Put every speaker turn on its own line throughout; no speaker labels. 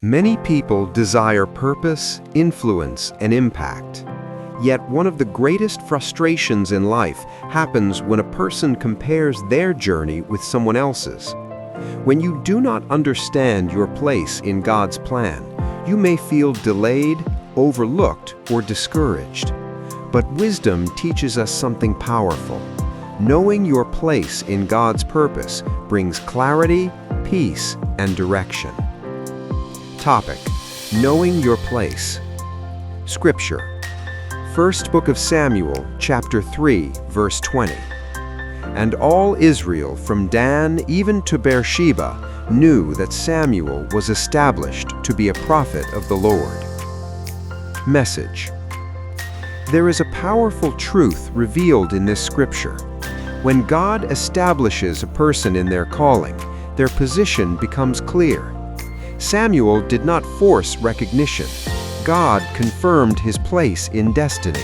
Many people desire purpose, influence, and impact. Yet one of the greatest frustrations in life happens when a person compares their journey with someone else's. When you do not understand your place in God's plan, you may feel delayed, overlooked, or discouraged. But wisdom teaches us something powerful. Knowing your place in God's purpose brings clarity, peace, and direction. Topic: Knowing your place. Scripture. First Book of Samuel, chapter 3, verse 20. And all Israel from Dan even to Beersheba knew that Samuel was established to be a prophet of the Lord. Message. There is a powerful truth revealed in this scripture. When God establishes a person in their calling, their position becomes clear. Samuel did not force recognition. God confirmed his place in destiny.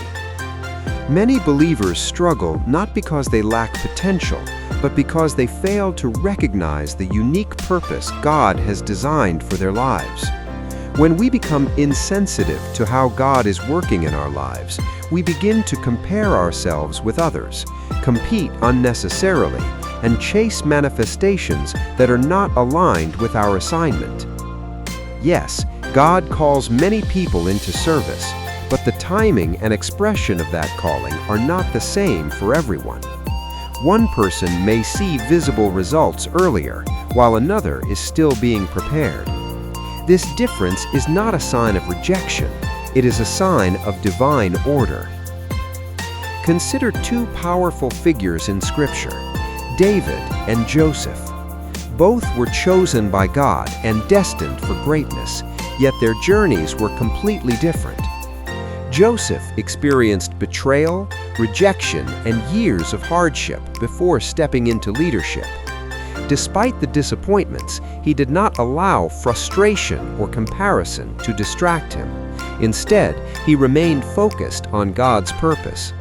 Many believers struggle not because they lack potential, but because they fail to recognize the unique purpose God has designed for their lives. When we become insensitive to how God is working in our lives, we begin to compare ourselves with others, compete unnecessarily, and chase manifestations that are not aligned with our assignment. Yes, God calls many people into service, but the timing and expression of that calling are not the same for everyone. One person may see visible results earlier, while another is still being prepared. This difference is not a sign of rejection, it is a sign of divine order. Consider two powerful figures in Scripture, David and Joseph. Both were chosen by God and destined for greatness, yet their journeys were completely different. Joseph experienced betrayal, rejection, and years of hardship before stepping into leadership. Despite the disappointments, he did not allow frustration or comparison to distract him. Instead, he remained focused on God's purpose.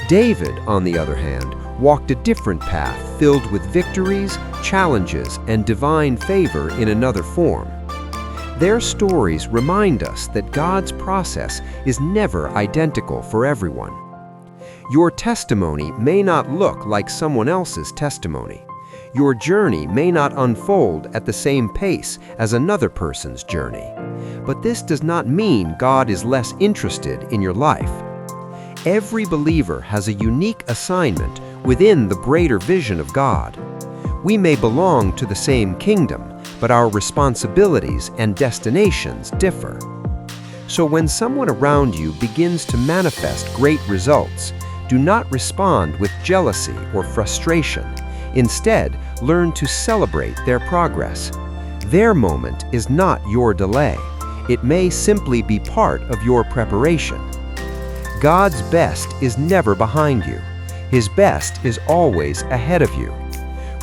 David, on the other hand, walked a different path filled with victories, challenges, and divine favor in another form. Their stories remind us that God's process is never identical for everyone. Your testimony may not look like someone else's testimony. Your journey may not unfold at the same pace as another person's journey. But this does not mean God is less interested in your life. Every believer has a unique assignment within the greater vision of God. We may belong to the same kingdom, but our responsibilities and destinations differ. So when someone around you begins to manifest great results, do not respond with jealousy or frustration. Instead, learn to celebrate their progress. Their moment is not your delay. It may simply be part of your preparation. God's best is never behind you. His best is always ahead of you.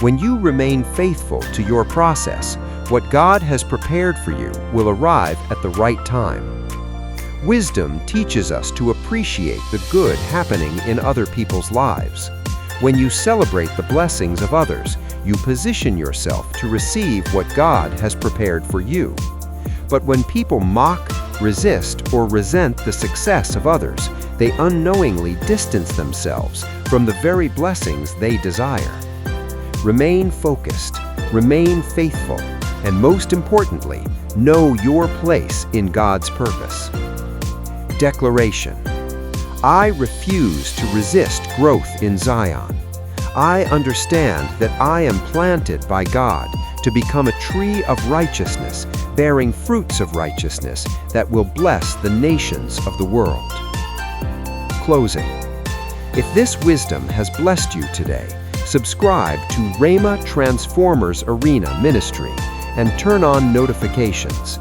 When you remain faithful to your process, what God has prepared for you will arrive at the right time. Wisdom teaches us to appreciate the good happening in other people's lives. When you celebrate the blessings of others, you position yourself to receive what God has prepared for you. But when people mock, resist, or resent the success of others, they unknowingly distance themselves from the very blessings they desire. Remain focused, remain faithful, and most importantly, know your place in God's purpose. Declaration. I refuse to resist growth in Zion. I understand that I am planted by God to become a tree of righteousness, bearing fruits of righteousness that will bless the nations of the world. Closing. If this wisdom has blessed you today, subscribe to Rhema Transformers Arena Ministry and turn on notifications.